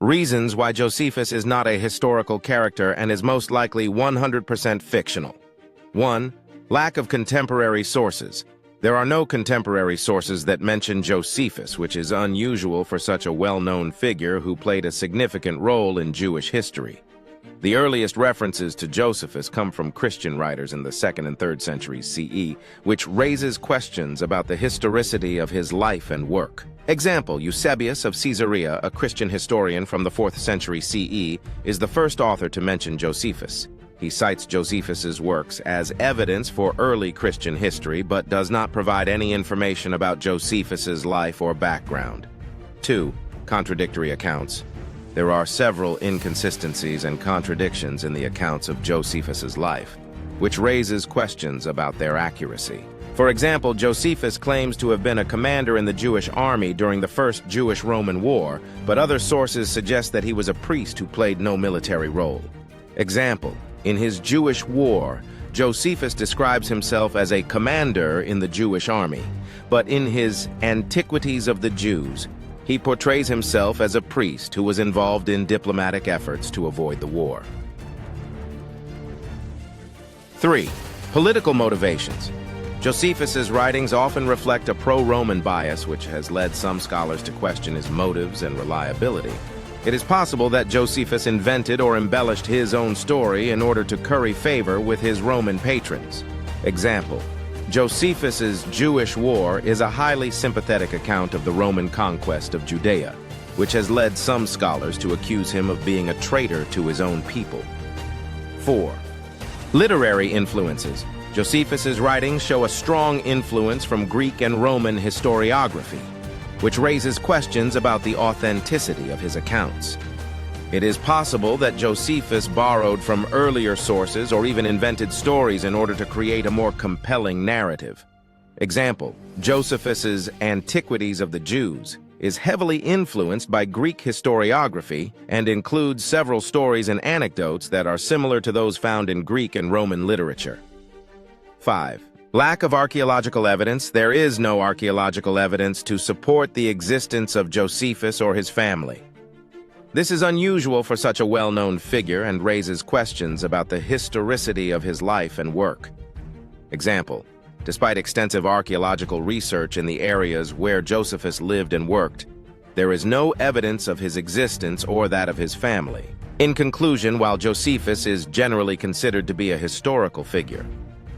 Reasons why Josephus is not a historical character and is most likely 100% fictional. 1. Lack of contemporary sources. There are no contemporary sources that mention Josephus, which is unusual for such a well-known figure who played a significant role in Jewish history. The earliest references to Josephus come from Christian writers in the 2nd and 3rd centuries CE, which raises questions about the historicity of his life and work. Example, Eusebius of Caesarea, a Christian historian from the 4th century CE, is the first author to mention Josephus. He cites Josephus's works as evidence for early Christian history, but does not provide any information about Josephus's life or background. 2. Contradictory accounts. There are several inconsistencies and contradictions in the accounts of Josephus's life, which raises questions about their accuracy. For example, Josephus claims to have been a commander in the Jewish army during the First Jewish-Roman War, but other sources suggest that he was a priest who played no military role. Example, in his Jewish War, Josephus describes himself as a commander in the Jewish army, but in his Antiquities of the Jews, he portrays himself as a priest who was involved in diplomatic efforts to avoid the war. 3. Political motivations. Josephus's writings often reflect a pro-Roman bias, which has led some scholars to question his motives and reliability. It is possible that Josephus invented or embellished his own story in order to curry favor with his Roman patrons. Example, Josephus's Jewish War is a highly sympathetic account of the Roman conquest of Judea, which has led some scholars to accuse him of being a traitor to his own people. 4. Literary influences. Josephus's writings show a strong influence from Greek and Roman historiography, which raises questions about the authenticity of his accounts. It is possible that Josephus borrowed from earlier sources or even invented stories in order to create a more compelling narrative. Example, Josephus's Antiquities of the Jews is heavily influenced by Greek historiography and includes several stories and anecdotes that are similar to those found in Greek and Roman literature. 5. Lack of archaeological evidence. There is no archaeological evidence to support the existence of Josephus or his family. This is unusual for such a well-known figure and raises questions about the historicity of his life and work. Example, despite extensive archaeological research in the areas where Josephus lived and worked, there is no evidence of his existence or that of his family. In conclusion, while Josephus is generally considered to be a historical figure,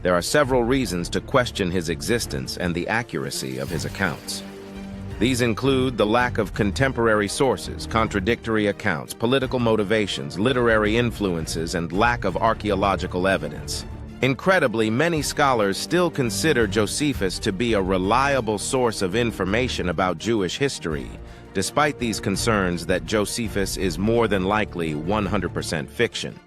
there are several reasons to question his existence and the accuracy of his accounts. These include the lack of contemporary sources, contradictory accounts, political motivations, literary influences, and lack of archaeological evidence. Incredibly, many scholars still consider Josephus to be a reliable source of information about Jewish history, despite these concerns that Josephus is more than likely 100% fiction.